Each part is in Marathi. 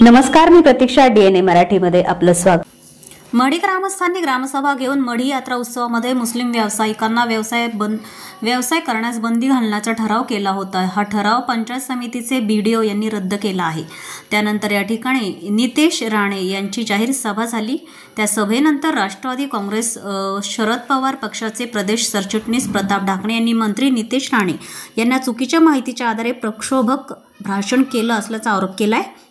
नमस्कार, मी प्रतीक्षा. DNA मराठीमध्ये आपलं स्वागत. मढी ग्रामस्थांनी ग्रामसभा घेऊन मढी यात्रा उत्सवामध्ये मुस्लिम व्यावसायिकांना व्यवसाय करण्यास बंदी घालण्याचा ठराव केला होता. हा ठराव पंचायत समितीचे BDO यांनी रद्द केला आहे. त्यानंतर या ठिकाणी नितेश राणे यांची जाहीर सभा झाली. त्या सभेनंतर राष्ट्रवादी काँग्रेस शरद पवार पक्षाचे प्रदेश सरचिटणीस प्रताप ढाकणे यांनी मंत्री नितेश राणे यांना चुकीच्या माहितीच्या आधारे प्रक्षोभक भाषण केलं असल्याचा आरोप केला आहे.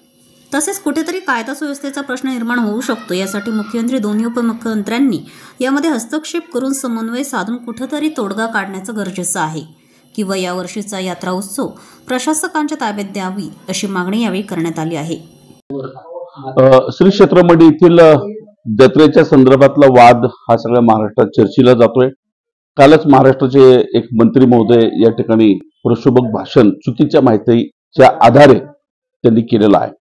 तसेच कुठेतरी कायदा सुव्यवस्थेचा प्रश्न निर्माण होऊ शकतो, यासाठी मुख्यमंत्री दोन्ही उपमुख्यमंत्र्यांनी यामध्ये हस्तक्षेप करून समन्वय साधून कुठेतरी तोडगा काढण्याचं गरजेचं आहे किंवा यावर्षीचा यात्रा उत्सव प्रशासकांच्या ताब्यात द्यावी अशी मागणी यावेळी करण्यात आली आहे. श्री क्षेत्र मढी येथील जत्रेच्या संदर्भातला वाद हा सगळ्या महाराष्ट्रात चर्चेला जातोय. कालच महाराष्ट्राचे एक मंत्री महोदय या ठिकाणी प्रक्षोभक भाषण चुकीच्या माहितीच्या आधारे त्यांनी केलेलं आहे.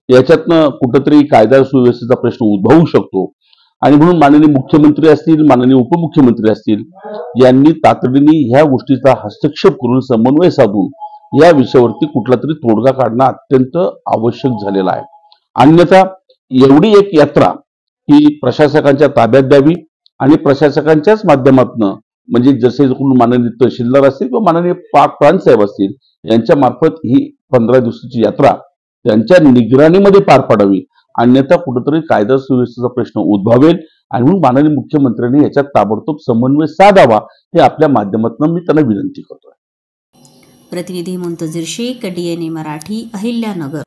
याच्यातनं कुठेतरी कायदा सुव्यवस्थेचा प्रश्न उद्भवू शकतो आणि म्हणून माननीय मुख्यमंत्री असतील, माननीय उपमुख्यमंत्री असतील यांनी तातडीने ह्या गोष्टीचा हस्तक्षेप करून समन्वय साधून या विषयावरती कुठला तरी तोडगा काढणं अत्यंत आवश्यक झालेलं आहे. अन्यथा एवढी एक यात्रा ही प्रशासकांच्या ताब्यात द्यावी आणि प्रशासकांच्याच माध्यमातून, म्हणजे जसे माननीय तहसीलदार असतील किंवा माननीय प्रांतसाहेब असतील यांच्या मार्फत ही 15 दिवसाची यात्रा त्यांच्या निगराणीमध्ये पार पाडावी. अन्यथा कुठेतरी कायदा सुव्यवस्थेचा प्रश्न उद्भवेल आणि म्हणून माननीय मुख्यमंत्र्यांनी याच्यात ताबडतोब समन्वय साधावा हे आपल्या माध्यमातून मी त्यांना विनंती करतोय. प्रतिनिधी मुंतजीर शेख, DNA मराठी, अहिल्यानगर.